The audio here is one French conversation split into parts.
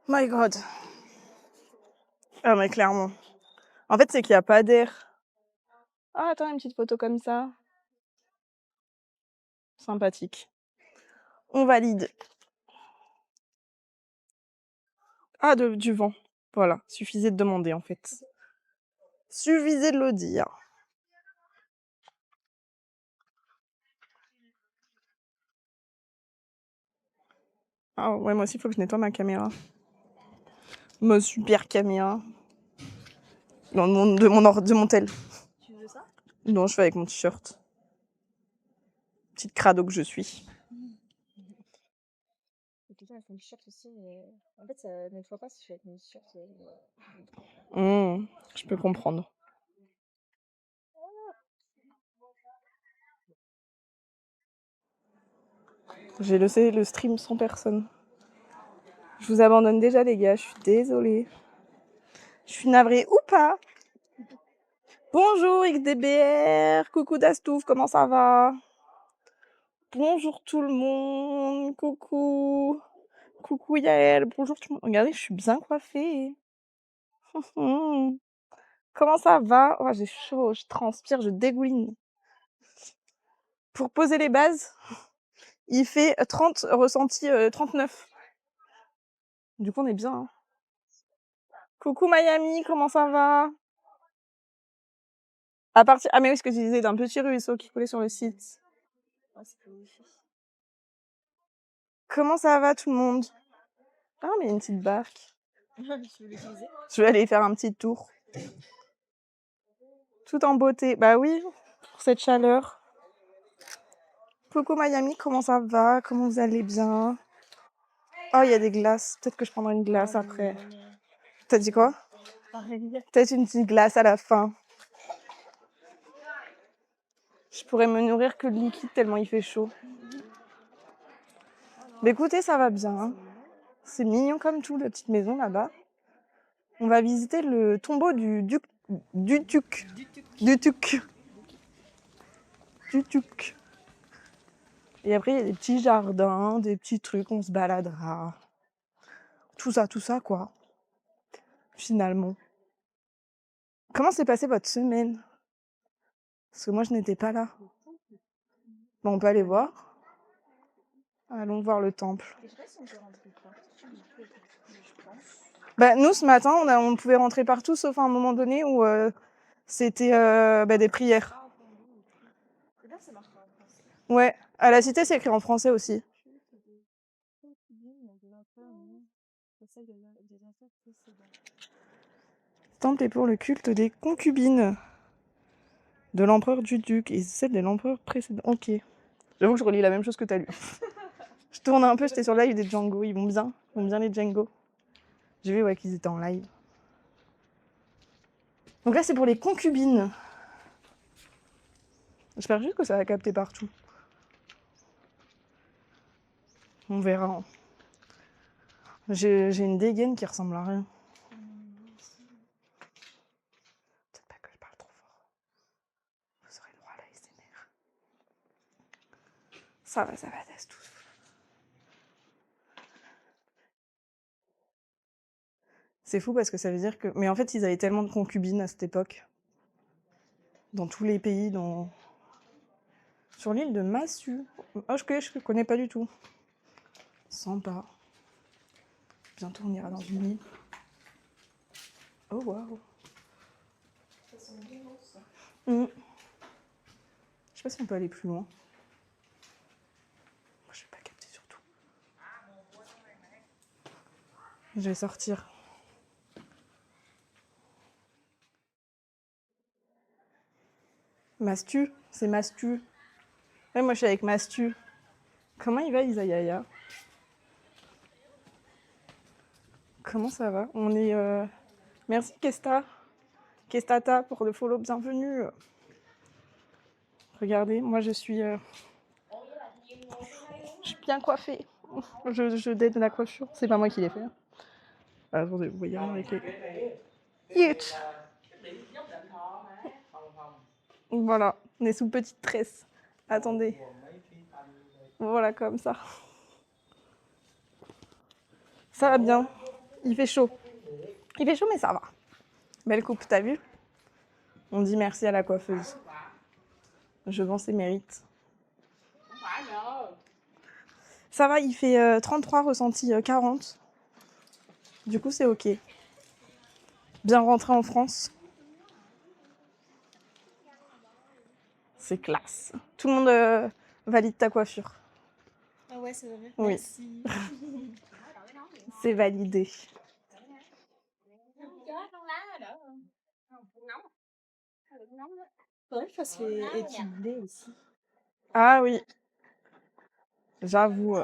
My God. Ah mais clairement. En fait, c'est qu'il y a pas d'air. Ah attends, une petite photo comme ça. Sympathique. On valide. Ah du vent. Voilà, suffisait de demander en fait. Suffisait de le dire. Ah ouais, moi aussi, il faut que je nettoie ma caméra. Ma super caméra. Non, de mon tel. Tu veux ça? Non, je fais avec mon t-shirt. Petite crado que je suis. Et quelqu'un avec mon t-shirt aussi, mais en fait, ça nettoie pas si je fais avec mon t-shirt. Je peux comprendre. J'ai laissé le stream sans personne. Je vous abandonne déjà, les gars. Je suis désolée. Je suis navrée ou pas. Bonjour XDBR. Coucou Dastouf, comment ça va? Bonjour tout le monde. Coucou. Coucou Yael. Bonjour tout le monde. Regardez, je suis bien coiffée. Comment ça va? Oh, j'ai chaud, je transpire, je dégouline. Pour poser les bases, il fait 30, ressenti 39. Du coup, on est bien. Hein. Coucou Miami, comment ça va? Ah mais oui, ce que tu disais, d'un petit ruisseau qui coulait sur le site. Ouais, c'est plus wifi. Comment ça va tout le monde? Ah, mais il y a une petite barque. Tu veux l'utiliser? Je vais aller faire un petit tour. Tout en beauté. Bah oui, pour cette chaleur. Coucou Miami, comment ça va? Comment vous allez bien? Oh, il y a des glaces. Peut-être que je prendrai une glace après. T'as dit quoi? Peut-être une petite glace à la fin. Je pourrais me nourrir que de liquide tellement il fait chaud. Mais écoutez, ça va bien. Hein. C'est mignon comme tout, la petite maison là-bas. On va visiter le tombeau du Tuc. Et après, il y a des petits jardins, des petits trucs, on se baladera. Tout ça, quoi. Finalement. Comment s'est passée votre semaine? Parce que moi, je n'étais pas là. Bon, on peut aller voir. Allons voir le temple. Je sais pas si on peut rentrer partout, je pense. Bah, nous, ce matin, on pouvait rentrer partout, sauf à un moment donné où c'était des prières. C'est bien que ça marche pas en français. Ouais, à la cité, c'est écrit en français aussi. Temple est pour le culte des concubines de l'empereur du duc et celle de l'empereur précédent. Ok. J'avoue que je relis la même chose que t'as lu. Je tourne un peu, j'étais sur le live des Django. Ils vont bien les Django. J'ai vu qu'ils étaient en live. Donc là, c'est pour les concubines. J'espère juste que ça va capter partout. On verra. J'ai une dégaine qui ressemble à rien. Peut-être pas que je parle trop fort. Vous aurez le droit à la SMR. Ça va, teste tout. C'est fou parce que ça veut dire que... Mais en fait, ils avaient tellement de concubines à cette époque. Dans tous les pays, sur l'île de Massu. Oh, je connais pas du tout. Sympa. Bientôt, on ira dans une île. Oh, waouh. Ça sent bien bon, ça. Je sais pas si on peut aller plus loin. Moi, je vais pas capter surtout. Je vais sortir. Mastu, c'est Mastu. Ouais, moi, je suis avec Mastu. Comment il va, Isayaya? Comment ça va? On est... Merci, Kestata, pour le follow. Bienvenue. Regardez, moi, je suis bien coiffée. Je date de la coiffure. C'est pas moi qui l'ai fait. Attendez, vous voyez rien avec les... Yut. Voilà, on est sous petite tresse. Attendez. Voilà, comme ça. Ça va bien. Il fait chaud. Il fait chaud, mais ça va. Belle coupe, t'as vu? On dit merci à la coiffeuse. Je vends ses mérites. Ça va, il fait 33, ressenti 40. Du coup, c'est ok. Bien rentré en France. C'est classe. Tout le monde valide ta coiffure. Ah ouais, c'est vrai. Oui. Merci. C'est validé. Faudrait que je fasse les équilibrés aussi. Ah oui. J'avoue.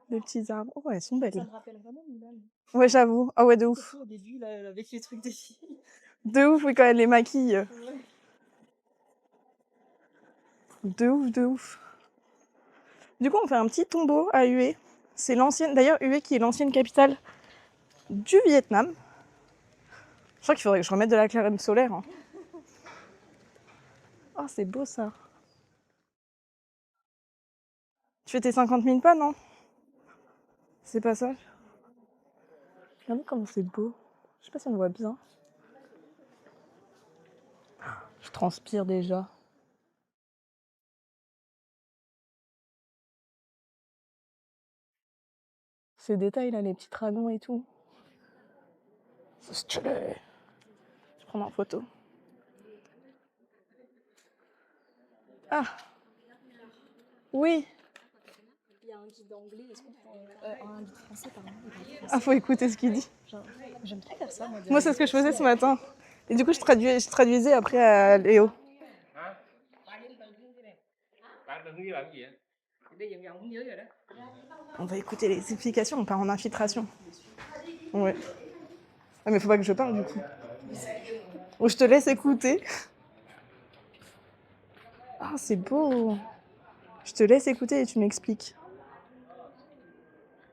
Des petits arbres. Oh, elles sont Ça belles. me rappelle vraiment Mulan. Ouais, j'avoue. Ah ouais, de ouf. Surtout au début, là, avec les trucs des filles. De ouf, oui, quand elle les maquille. Ouais. De ouf, de ouf. Du coup, on fait un petit tombeau à Hue. C'est l'ancienne, d'ailleurs, Hue qui est l'ancienne capitale du Vietnam. Je crois qu'il faudrait que je remette de la crème solaire. Hein. Oh, c'est beau ça. Tu fais tes 50 000 pas, non? C'est pas ça? Regardez comment c'est beau. Je sais pas si on voit bien. Je transpire déjà. Ces détails là, les petits dragons et tout. C'est stylé. Je vais prendre en photo. Ah! Oui! Il y a un guide anglais, est-ce qu'on peut... un guide français, pardon. Ah, faut écouter ce qu'il dit. Genre, j'aime trop faire ça, moi. Moi, c'est ce que je faisais ce matin. Et du coup, je traduisais après à Léo. On va écouter les explications, on part en infiltration. Ouais. Ah, mais faut pas que je parle du coup. Oh, je te laisse écouter. Ah, c'est beau. Je te laisse écouter et tu m'expliques.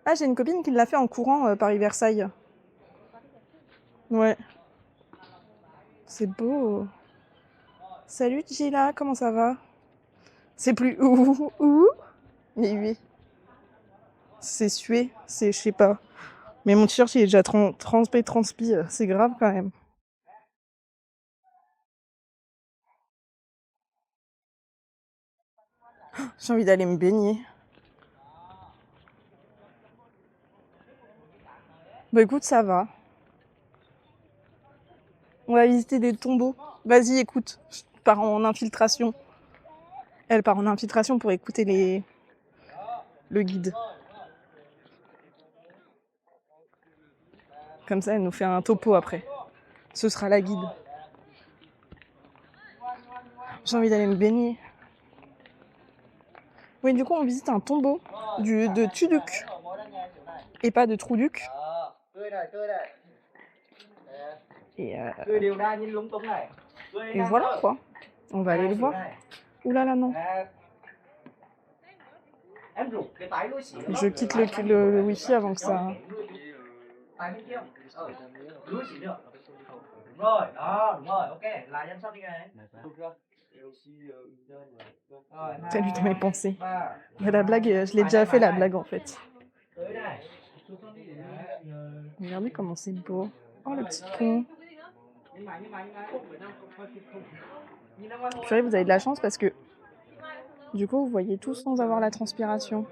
Ah, j'ai une copine qui l'a fait en courant Paris-Versailles. Ouais. C'est beau. Salut Gila, comment ça va? C'est plus ouh, mais oui. C'est sué, c'est je sais pas. Mais mon t-shirt il est déjà transpi, c'est grave quand même. J'ai envie d'aller me baigner. Bah écoute, ça va. On va visiter des tombeaux. Vas-y, écoute. Je pars en infiltration. Elle part en infiltration pour écouter le guide. Comme ça, elle nous fait un topo après. Ce sera la guide. J'ai envie d'aller me baigner. Oui, du coup, on visite un tombeau de Tuduc. Et pas de Trouduc. Et voilà quoi. On va aller le voir. Ouh là là, non. Je quitte le wifi avant que ça. Ça lui dans mes pensées. Mais la blague, je l'ai déjà fait la blague en fait. Regardez comment c'est beau. Oh le petit pont. Purée, vous avez de la chance parce que du coup vous voyez tout sans avoir la transpiration.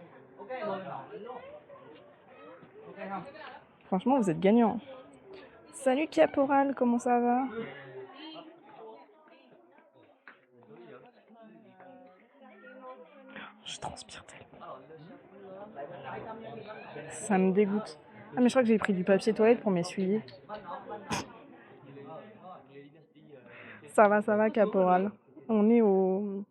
Franchement, vous êtes gagnants. Salut Caporal, comment ça va? Je transpire tellement. Ça me dégoûte. Ah mais je crois que j'ai pris du papier toilette pour m'essuyer. Ça va, Caporal. On est au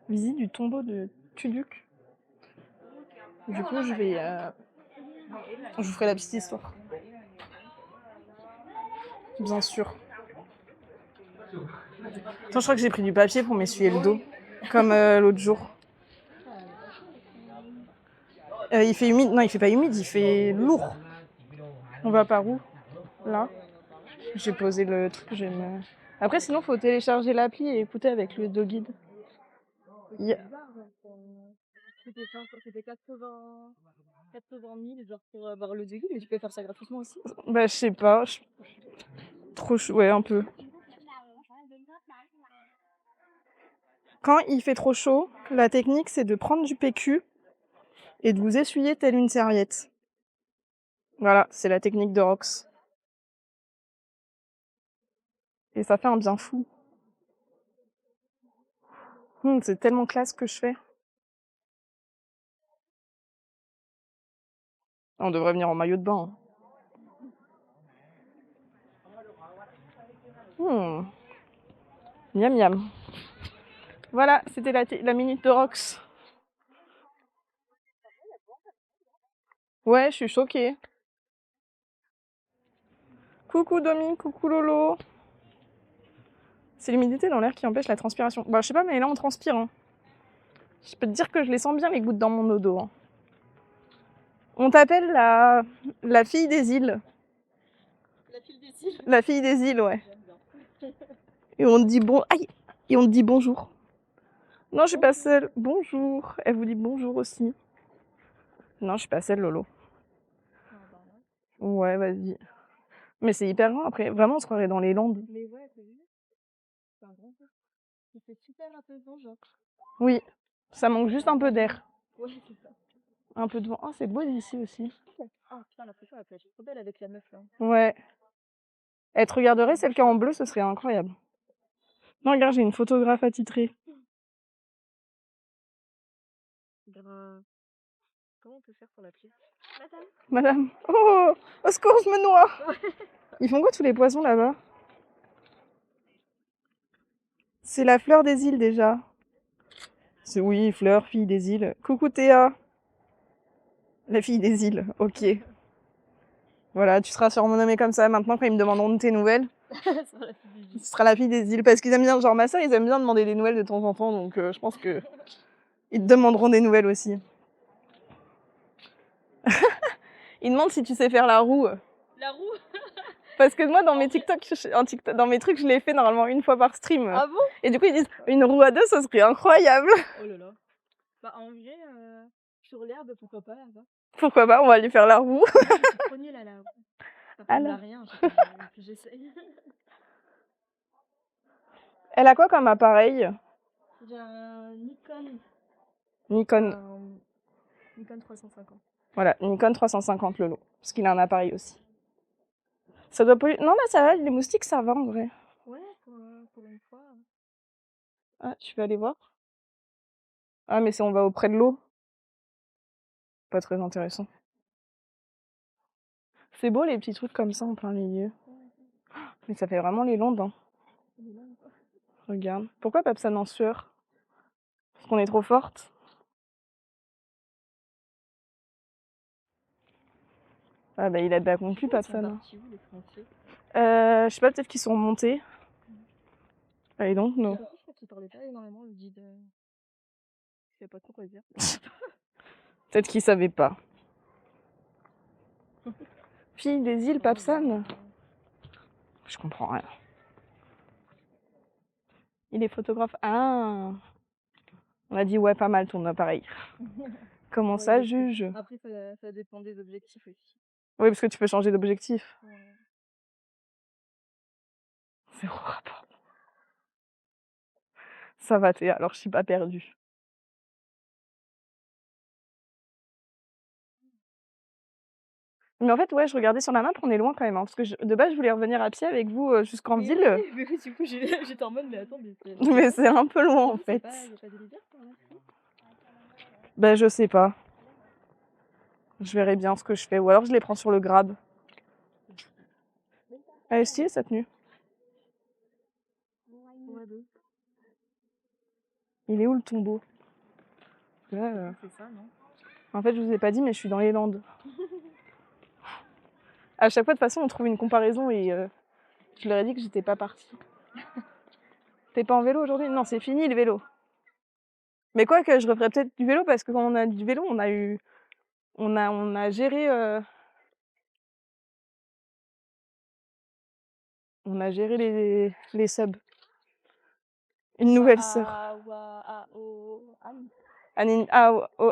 visite du tombeau de Tuduc. Du coup, je vous ferai la petite histoire. Bien sûr. Attends, je crois que j'ai pris du papier pour m'essuyer le dos, comme l'autre jour. Il fait humide. Non, il fait pas humide, il fait lourd. On va par où? Là. J'ai posé le truc. Après, sinon, faut télécharger l'appli et écouter avec le guide. Yeah. C'était 80 000 genre pour avoir le devis, mais tu peux faire ça gratuitement aussi. Bah, je sais pas. Trop chaud, ouais, un peu. Quand il fait trop chaud, la technique, c'est de prendre du PQ et de vous essuyer telle une serviette. Voilà, c'est la technique de Rox. Et ça fait un bien fou. C'est tellement classe ce que je fais. On devrait venir en maillot de bain. Miam miam. Voilà, c'était la minute de Rox. Ouais, je suis choquée. Coucou Domi, coucou Lolo. C'est l'humidité dans l'air qui empêche la transpiration. Bah, je sais pas, mais là on transpire. Hein. Je peux te dire que je les sens bien les gouttes dans mon dos. Hein. On t'appelle la fille des îles. La file des îles. La fille des îles, ouais. J'aime bien. Et on te dit Aïe. Et on te dit bonjour. Non, je suis pas seule. Bonjour. Elle vous dit bonjour aussi. Non, je suis pas seule, Lolo. Ouais, vas-y. Mais c'est hyper grand après. Vraiment, on se croirait dans les Landes. Mais ouais, t'as vu? C'est un grand peu. C'est super apaisant, genre. Oui, ça manque juste un peu d'air. Ouais, c'est ça. Un peu de vent. Oh, c'est beau d'ici aussi. Oh putain, la photo, elle peut être trop belle avec la meuf là. Ouais. Elle te regarderait, celle qui est en bleu, ce serait incroyable. Non, regarde, j'ai une photographe attitrée. Comment on peut faire pour l'appeler? Madame. Madame. Oh, au secours, je me noie. Ils font quoi tous les poissons là-bas? C'est la fleur des îles déjà. C'est oui, fleur, fille des îles. Coucou Théa. La fille des îles, ok. Voilà, tu seras surnommée comme ça maintenant quand ils me demanderont de tes nouvelles. Tu seras la fille des îles parce qu'ils aiment bien, genre ma soeur, ils aiment bien demander des nouvelles de temps en temps, donc je pense que ils te demanderont des nouvelles aussi. Ils demandent si tu sais faire la roue. La roue? Parce que moi, dans mes TikTok, dans mes trucs, je l'ai fait normalement une fois par stream. Ah bon? Et du coup, ils disent une roue à deux, ça serait incroyable. Oh là là. Bah en vrai, sur l'herbe, pourquoi pas là-bas? Pourquoi pas, on va aller faire la roue. Trop nul à la roue. Ça Alors. ressemble à rien, puis j'essaye. Elle a quoi comme appareil? J'ai un Nikon. Nikon. Nikon 350. Voilà, Nikon 350 Lolo. Parce qu'il a un appareil aussi. Ça doit polluer. Non, là, ça va, les moustiques, ça va en vrai. Ouais, pour une fois. Ah, tu veux aller voir? Ah, mais si on va auprès de l'eau. Pas très intéressant. C'est beau les petits trucs comme ça en plein milieu. Mais ça fait vraiment les Landes. Hein. Regarde. Pourquoi Papsan en sueur? Parce qu'on est trop forte. Ah bah il a bien conclu Papsan. Je sais pas, peut-être qu'ils sont remontés. I don't know. Je crois qu'il parlait pas énormément, le guide. Je sais pas trop quoi dire. Peut-être qu'ils savaient pas. Fille des îles, Papsan. Je comprends rien. Il est photographe. Ah. On a dit ouais, pas mal ton appareil. Comment ouais, ça juge? Après, ça dépend des objectifs aussi. Oui, parce que tu peux changer d'objectif. Ouais. Zéro rapport. Ça va, Théa, alors je suis pas perdue. Mais en fait, ouais, je regardais sur la map, on est loin quand même. Hein, parce que de base, je voulais revenir à pied avec vous jusqu'en ville. Oui, mais oui, du coup, j'étais en mode, mais attends, mais c'est un peu loin en fait. Y a pas de rivière par là? Ben, je sais pas. Je verrai bien ce que je fais. Ou alors je les prends sur le grab. Elle est stylée cette tenue. Il est où le tombeau? Là, c'est ça, non? En fait, je vous ai pas dit, mais je suis dans les Landes. À chaque fois, de toute façon, on trouve une comparaison et je leur ai dit que j'étais pas partie. T'es pas en vélo aujourd'hui? Non, c'est fini le vélo. Mais quoi que je referais peut-être du vélo parce que quand on a du vélo, on a géré. On a géré les subs. Une nouvelle sœur. Au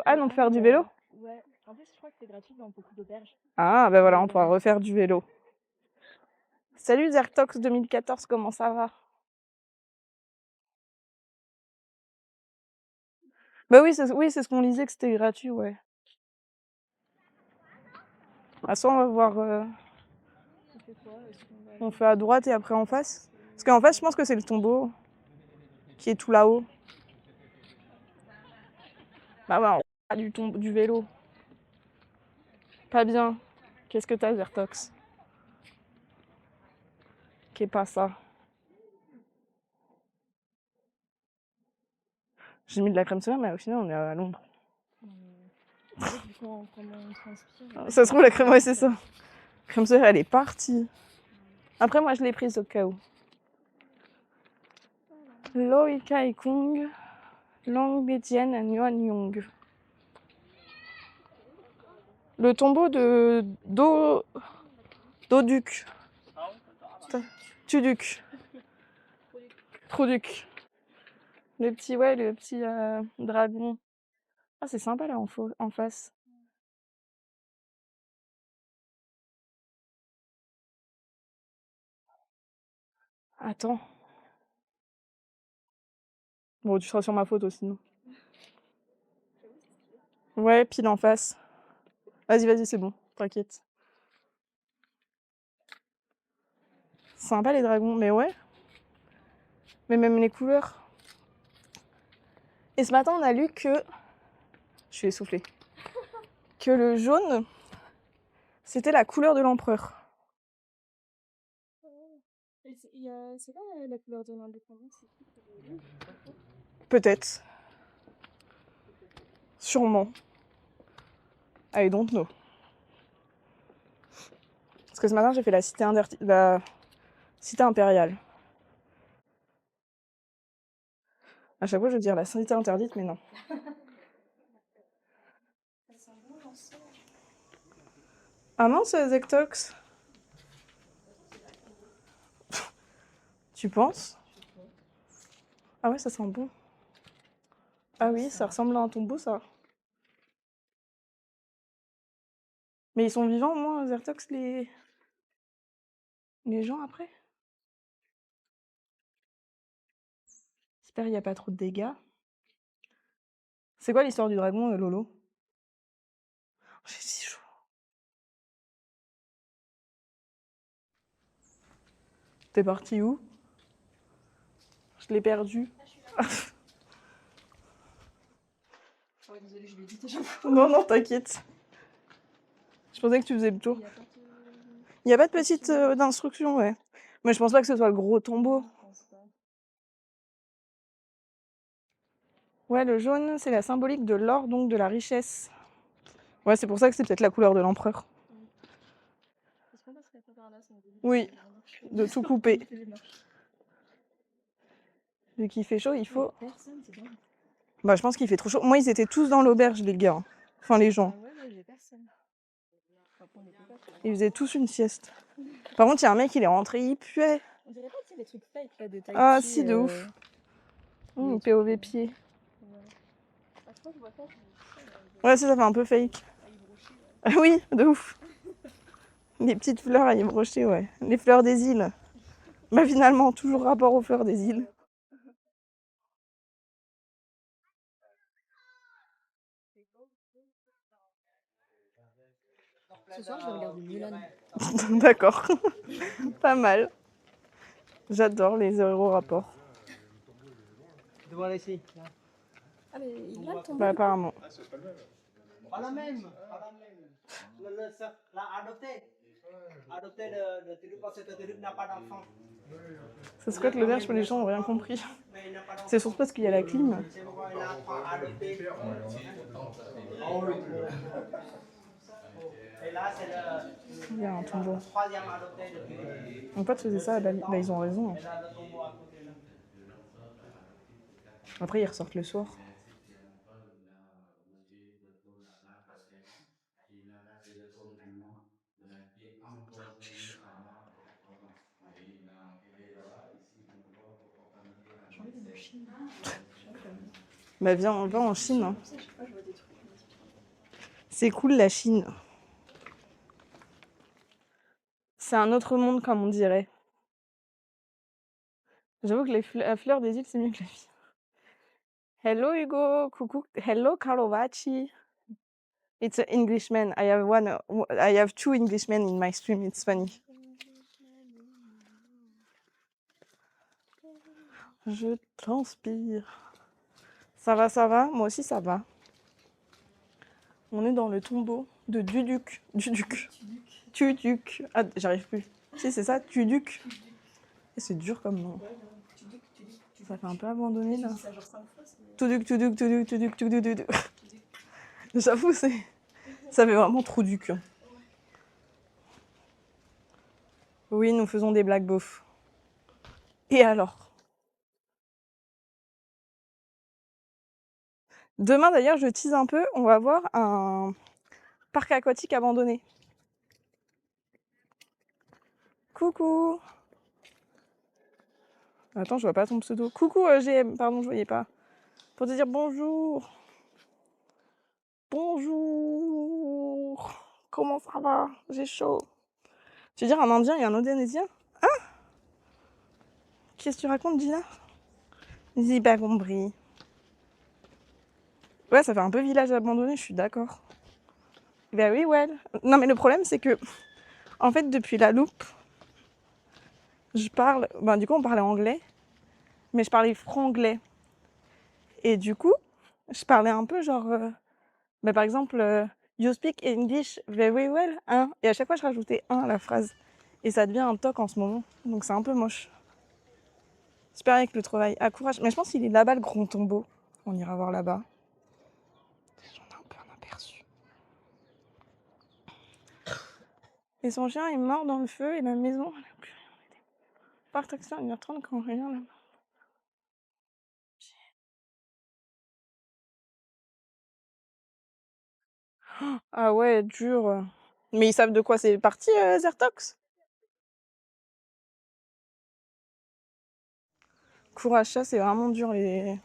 Han, on peut faire du vélo? Ouais. En plus, je crois que c'est gratuit dans beaucoup d'auberges. Ah, ben voilà, on pourra refaire du vélo. Salut Zertox 2014, comment ça va? Bah oui, c'est ce qu'on lisait que c'était gratuit, ouais. Ah, soit on va voir. On fait quoi? On fait à droite et après en face. Parce qu'en face, je pense que c'est le tombeau qui est tout là-haut. Bah ouais, on a du vélo. Pas bien. Qu'est-ce que t'as, Zertox? Qu'est pas ça? J'ai mis de la crème solaire, mais au final, on est à l'ombre. En fait, vu comment on transpire. Ça se trouve, la crème, ouais, c'est ça. La crème solaire, elle est partie. Après, moi, je l'ai prise au cas où. Loi Kai Kung, Long Etienne and Yuan Yong. Le tombeau de Doduc. Tuduc. Trouduc. Le petit dragon. Ah, c'est sympa là en face. Attends. Bon, tu seras sur ma photo sinon. Ouais, pile en face. Vas-y, c'est bon, t'inquiète. Sympa les dragons, mais ouais. Mais même les couleurs. Et ce matin, on a lu que. Je suis essoufflée. Que le jaune, c'était la couleur de l'empereur. C'est pas la couleur de l'indépendance? Peut-être. Sûrement. I don't know. Parce que ce matin, j'ai fait la cité impériale. À chaque fois, je veux dire la cité interdite, mais non. Ah mince, Zectox. Tu penses? Ah ouais, ça sent bon. Ah oui, ça ressemble à un tombeau, ça. Mais ils sont vivants, moi, Zertox, les gens après? J'espère qu'il n'y a pas trop de dégâts. C'est quoi l'histoire du dragon, Lolo? J'ai si chaud. T'es parti où? Je l'ai perdu. Désolée, je l'ai dit déjà. Non, t'inquiète. Je pensais que tu faisais le tour. Il n'y a pas de petite d'instruction, ouais. Mais je pense pas que ce soit le gros tombeau. Ouais, le jaune, c'est la symbolique de l'or, donc de la richesse. Ouais, c'est pour ça que c'est peut-être la couleur de l'empereur. Oui, de tout couper. Vu qu'il fait chaud, il faut. Bah, je pense qu'il fait trop chaud. Moi, ils étaient tous dans l'auberge, les gars. Enfin, les gens. Ils faisaient tous une sieste. Par contre, il y a un mec, il est rentré, il puait. On dirait pas, tu sais, des trucs fake là de Tahiti. Ah, si, de ouf. POV pied. Ouais, ça fait un peu fake. Oui, de ouf. Les petites fleurs à y brocher, ouais. Les fleurs des îles. Bah, finalement, toujours rapport aux fleurs des îles. Ce soir, je vais regarder Mulan. D'accord. Pas mal. J'adore les héros rapports. Ah, mais il a tombé. Bah, apparemment. Pas la même. La adoptée. Adoptée de Turup parce que Turup n'a pas d'enfant. Ça se cote l'auberge, mais les gens n'ont rien compris. C'est surtout parce qu'il y a la clim. Et là, c'est Il y a un tombeau. le troisième adopté de Turup. Mon pote faisait ça à Bali. Bah, ils ont raison. Hein. Et là, le tombeau à côté là. Après, ils ressortent le soir. Bah viens, on va en Chine. Hein. Je sais pas, je vois des trucs. C'est cool la Chine. C'est un autre monde comme on dirait. J'avoue que la fleur des îles, c'est mieux que la vie. Hello Hugo, coucou. Hello Karlovaci. It's an Englishman. I have two Englishmen in my stream. It's funny. Je transpire. Ça va? Moi aussi ça va. On est dans le tombeau de Duduc. Tuduc. Ah, j'arrive plus. Si, c'est ça, Tuduc. Et c'est dur comme nom. Ça fait un peu abandonné là. Tuduc. J'avoue, ça fait vraiment trop du cul. Oui, nous faisons des blagues beaufs. Et alors? Demain d'ailleurs, je tease un peu, on va voir un parc aquatique abandonné. Coucou. Attends, je vois pas ton pseudo. Coucou GM, pardon, je voyais pas. Pour te dire bonjour. Bonjour. Comment ça va? J'ai chaud. Tu veux dire un Indien et un Indonésien? Hein? Qu'est-ce que tu racontes, Gina? J'ai pas compris. Ouais, ça fait un peu village abandonné, je suis d'accord. Very well. Non, mais le problème, c'est que, en fait, depuis la loupe, je parle. Ben, du coup, on parlait anglais, mais je parlais franglais. Et du coup, je parlais un peu genre. Ben, par exemple, you speak English very well, hein? Et à chaque fois, je rajoutais un à la phrase. Et ça devient un toc en ce moment. Donc, c'est un peu moche. Super avec le travail. Ah, courage. Mais je pense qu'il est là-bas, le grand tombeau. On ira voir là-bas. J'en ai un peu un aperçu. Et son chien est mort dans le feu et la maison, elle a plus rien. Par taxi à 1h30 quand rien là. Ah ouais, dur. Mais ils savent de quoi c'est parti, Zertox? Courage, ça, c'est vraiment dur, les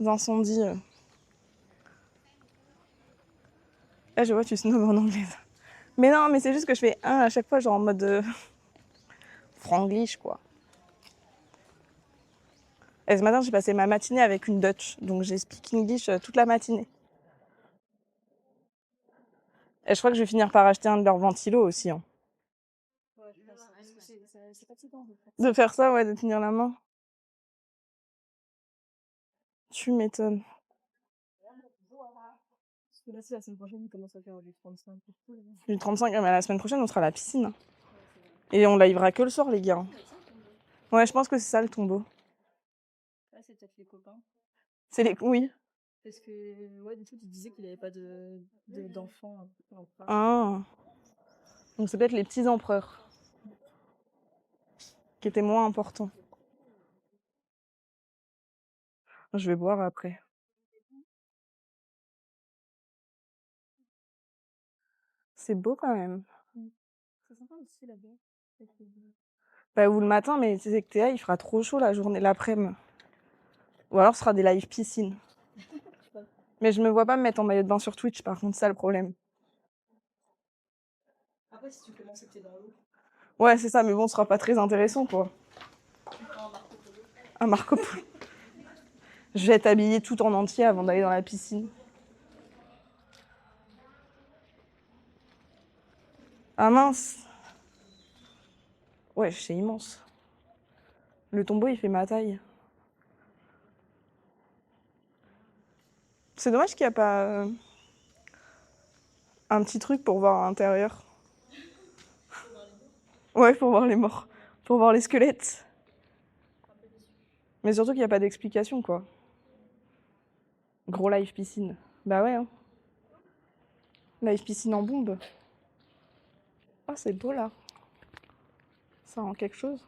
incendies. Là, je vois, tu snobs en anglais. Mais non, mais c'est juste que je fais un à chaque fois, genre en mode franglish, quoi. Et ce matin, j'ai passé ma matinée avec une Dutch, donc j'ai speak English toute la matinée. Et je crois que je vais finir par acheter un de leurs ventilos aussi. Hein. Ouais, c'est fatigant. De faire ça, ouais, de tenir la main. Tu m'étonnes. Parce que là, c'est la semaine prochaine, il commence à faire du 35 pour tout. Du 35, mais la semaine prochaine, on sera à la piscine. Et on livera que le soir, les gars. Ouais, je pense que c'est ça le tombeau. Là, c'est peut-être les copains. C'est les. Oui. Parce que, ouais, du coup, tu disais qu'il avait pas d'enfants. Ah. Donc c'est peut-être les petits empereurs. Qui étaient moins importants. Je vais boire après. C'est beau quand même. C'est sympa aussi là-bas. Bah, ou le matin, mais tu sais que il fera trop chaud la journée, l'après-midi. Ou alors ce sera des live piscine. Mais je me vois pas me mettre en maillot de bain sur Twitch, par contre, ça le problème. Après, si tu commences et que t'es dans l'eau. Ouais, c'est ça, mais bon, ce sera pas très intéressant, quoi. Un Marco Polo. Je vais être habillée tout en entier avant d'aller dans la piscine. Ah mince. Ouais, c'est immense. Le tombeau, il fait ma taille. C'est dommage qu'il n'y a pas un petit truc pour voir à l'intérieur. Ouais, pour voir les morts. Pour voir les squelettes. Mais surtout qu'il n'y a pas d'explication, quoi. Gros live piscine. Bah ouais, hein. Live piscine en bombe. Ah, c'est beau, là. Ça rend quelque chose?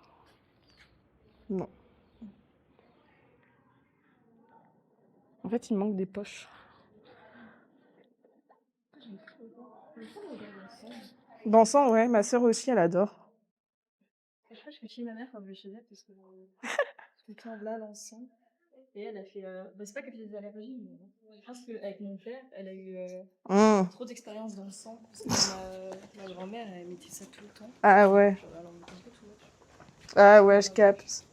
Non. En fait, il manque des poches. Dansant, ouais. Ma sœur aussi, elle adore. Je crois que je fais chier ma mère quand je vais chez elle parce que tout le temps là l'ensemble. Et elle a fait. Bah, c'est pas qu'elle fait des allergies, mais je pense qu'avec mon père, elle a eu trop d'expérience dans le sang. Parce que ma grand-mère, elle mettait ça tout le temps. Ah ouais. Genre, elle en mettait un peu tout. Ah ouais, je capte.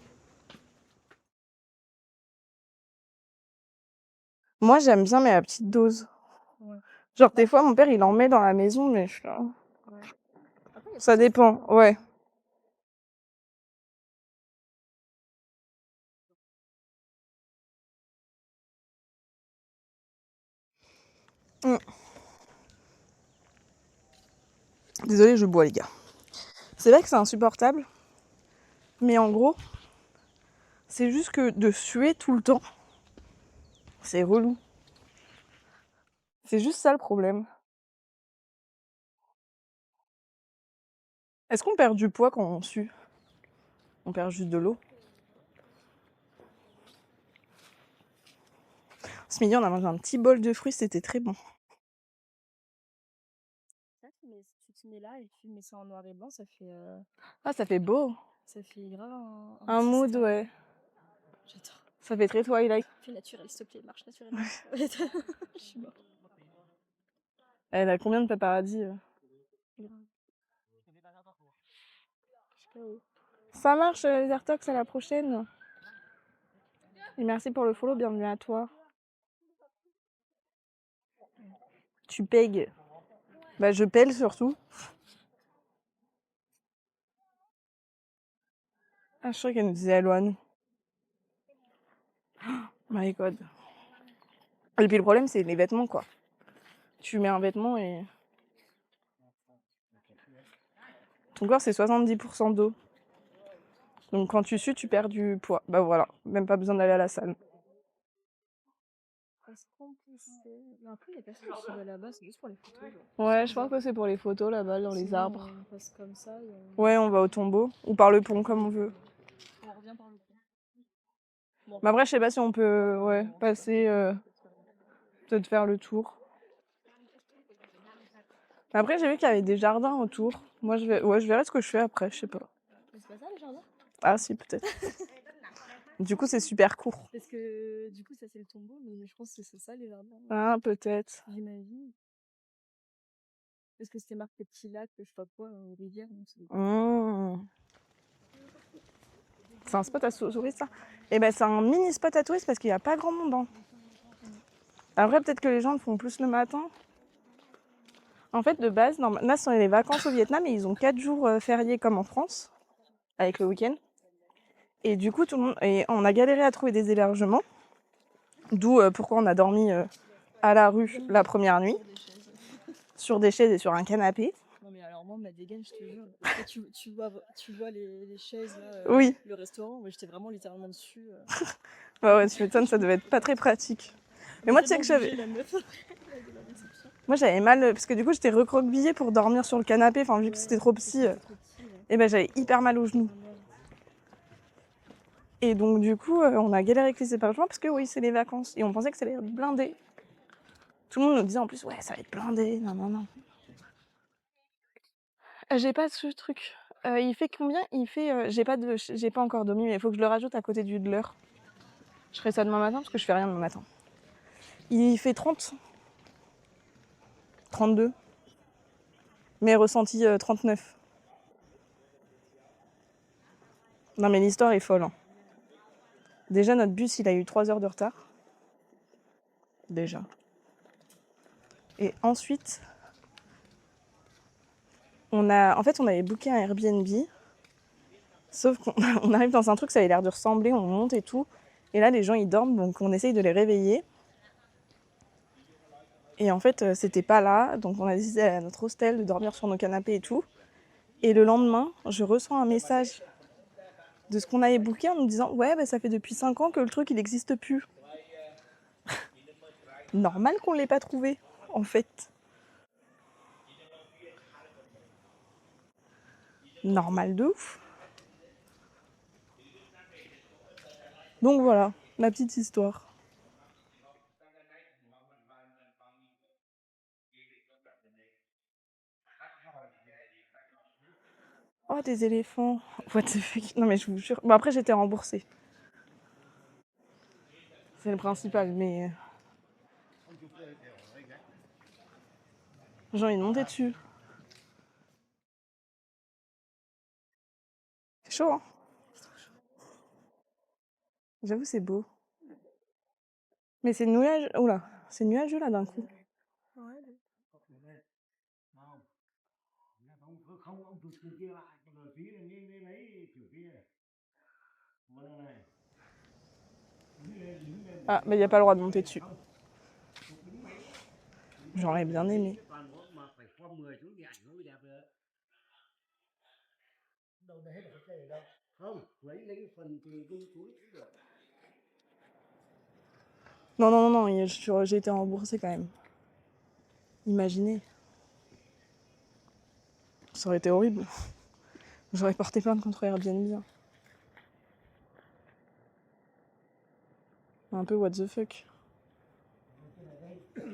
Moi, j'aime bien, mais à petite dose. Ouais. Genre, des fois, mon père, il en met dans la maison, mais je suis là. Ouais. Après, il y a Ça plusieurs dépend, formes, hein. ouais. Mm. Désolée, je bois, les gars. C'est vrai que c'est insupportable, mais en gros, c'est juste que de suer tout le temps, c'est relou. C'est juste ça le problème. Est-ce qu'on perd du poids quand on sue? On perd juste de l'eau. Ce midi, on a mangé un petit bol de fruits, c'était très bon. Là, tu te mets là et tu mets ça en noir et blanc, ça fait, Ah, ça fait beau. ça fait grave un Un petit mood, style. ouais. J'adore. Ça fait très Twilight. Fais naturel, s'il te plaît, marche naturellement. Je suis morte. Elle a combien de paparazzi Grave. Je sais pas où. Ça marche, les Airtox, à la prochaine. Et merci pour le follow, bienvenue à toi. Tu pègues. Bah, je pèle surtout. Ah, je suis sûre qu'elle nous disait hello à nous. My god. Et puis le problème, c'est les vêtements, quoi. Tu mets un vêtement et... Ton corps, c'est 70% d'eau. Donc quand tu sues, tu perds du poids. Bah voilà, même pas besoin d'aller à la salle. Est-ce qu'on peut mais après, il y a personne qui va là-bas, c'est juste pour les photos. Genre. Ouais, je pense que c'est pour les photos là-bas, dans les Sinon, arbres. on passe comme ça et Ouais, on va au tombeau. Ou par le pont, comme on veut. on revient par le pont. Bon, Mais après, je sais pas si on peut ouais, passer... peut-être faire le tour. Après, j'ai vu qu'il y avait des jardins autour. Moi, je verrai ce que je fais après, je sais pas. mais c'est pas ça le jardin? Ah si, peut-être. Du coup, c'est super court. Parce que du coup, ça c'est le tombeau, mais je pense que c'est ça les jardins. Ah, peut-être. J'imagine. Parce que c'était marqué petit lac, je sais pas quoi, rivière. Donc Mmh. C'est un spot à touristes, ça? Eh ben, c'est un mini spot à touristes parce qu'il n'y a pas grand monde. Hein. Après, peut-être que les gens le font plus le matin. En fait, de base, là, ce sont les vacances au Vietnam et ils ont 4 jours fériés comme en France, avec le week-end. Et du coup, tout le monde, et on a galéré à trouver des hébergements. D'où pourquoi on a dormi à la rue la première nuit, sur des chaises et sur un canapé. Non mais alors moi, ma dégaine, je te jure. Tu vois les chaises là, Oui. le restaurant, moi j'étais vraiment littéralement dessus. Ouais, tu m'étonnes, ça devait être pas très pratique. Mais moi, tu sais que j'avais... La meuf. Moi, j'avais mal, parce que du coup, j'étais recroquevillée pour dormir sur le canapé, enfin, vu que c'était trop petit. Et ben, j'avais hyper mal aux genoux. Et donc, du coup, on a galéré avec les hébergements parce que oui, c'est les vacances. Et on pensait que ça allait être blindé. Tout le monde nous disait en plus, ouais, ça va être blindé. Non, non, non. J'ai pas ce truc. Il fait combien? Il fait. J'ai pas encore dormi, mais il faut que je le rajoute à côté de l'heure. Je ferai ça demain matin parce que je fais rien demain matin. Il fait 30. 32. Mais ressenti 39. Non, mais l'histoire est folle. Hein. Déjà, notre bus, il a eu 3 heures de retard. Déjà. Et ensuite, on avait booké un Airbnb. Sauf qu'on arrive dans un truc, ça avait l'air de ressembler, on monte et tout. Et là, les gens, ils dorment, donc on essaye de les réveiller. Et en fait, c'était pas là. Donc on a décidé à notre hostel de dormir sur nos canapés et tout. Et le lendemain, je reçois un message de ce qu'on avait booké en nous disant « Ouais, bah, ça fait depuis 5 ans que le truc, il n'existe plus. » Normal qu'on ne l'ait pas trouvé, en fait. Normal de ouf. Donc voilà, ma petite histoire. Oh, des éléphants. What the fuck. Non mais je vous jure. Bon après j'étais remboursée. C'est le principal, mais... J'ai envie de monter dessus. C'est chaud, hein? J'avoue, c'est beau. Mais c'est nuage... Oula, c'est nuageux, là, d'un coup. Ah, mais il n'y a pas le droit de monter dessus. J'aurais bien aimé. Non, non, non, non, j'ai été remboursée quand même. Imaginez. Ça aurait été horrible. J'aurais porté plainte contre Airbnb. Un peu what the fuck.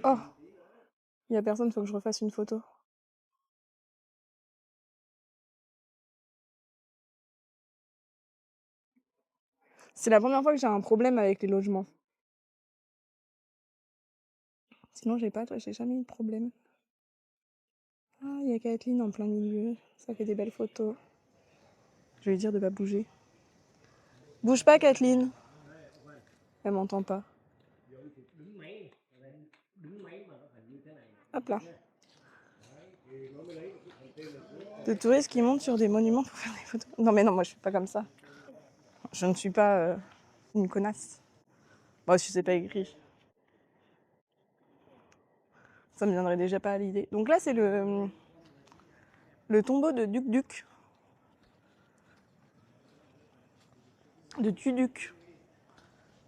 Oh! Il y a personne, faut que je refasse une photo. C'est la première fois que j'ai un problème avec les logements. Sinon, j'ai jamais eu de problème. Ah, il y a Kathleen en plein milieu. Ça fait des belles photos. Je vais lui dire de pas bouger. Bouge pas, Kathleen. Elle m'entend pas. Hop là. De touristes qui montent sur des monuments pour faire des photos. Non, mais non, moi je suis pas comme ça. Je ne suis pas une connasse. Bon, si c'est pas écrit. Ça me viendrait déjà pas à l'idée. Donc là, c'est le tombeau de Duc. De Tuduc,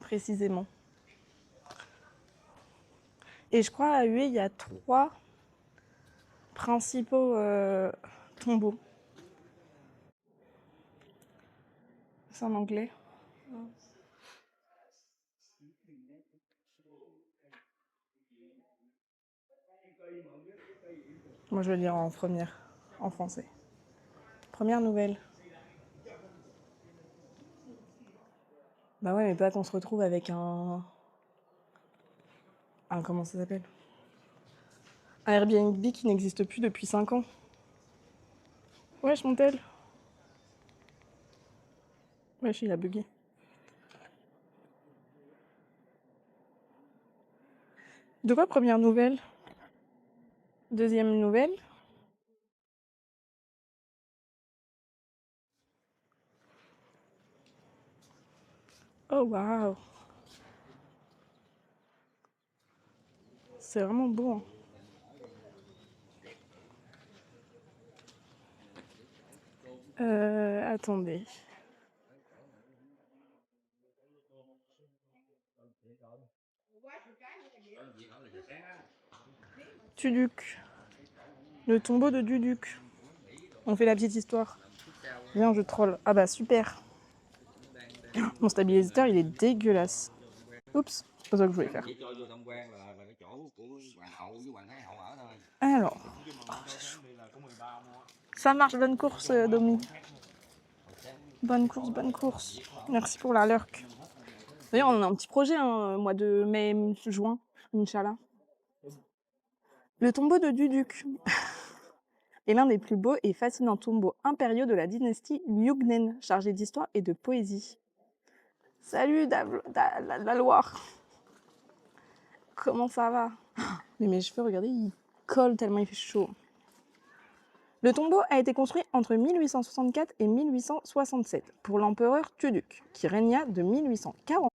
précisément. Et je crois à Hué, il y a 3 principaux tombeaux. C'est en anglais. Moi, je vais le lire en première, en français. Première nouvelle. Bah ouais, mais pas qu'on se retrouve avec un comment ça s'appelle? Un Airbnb qui n'existe plus depuis 5 ans. Wesh, Montel. Wesh, il a bugué. De quoi première nouvelle? Deuxième nouvelle? Oh, waouh! C'est vraiment beau, hein. Attendez. Tuduc. Le tombeau de Duduc. On fait la petite histoire. Viens, je troll. Ah bah super. Mon stabilisateur, il est dégueulasse. Oups, c'est pas ça que je voulais faire. Alors. Oh, ça marche, bonne course, Domi. Bonne course. Merci pour la lurk. D'ailleurs, on a un petit projet, hein, mois de mai, juin, Inch'Allah. Le tombeau de Duduc est l'un des plus beaux et fascinants tombeaux impériaux de la dynastie Liugnen, chargé d'histoire et de poésie. Salut la Loire. Comment ça va? Mais mes cheveux, regardez, ils collent tellement il fait chaud. Le tombeau a été construit entre 1864 et 1867 pour l'empereur Tuduc, qui régna de 1840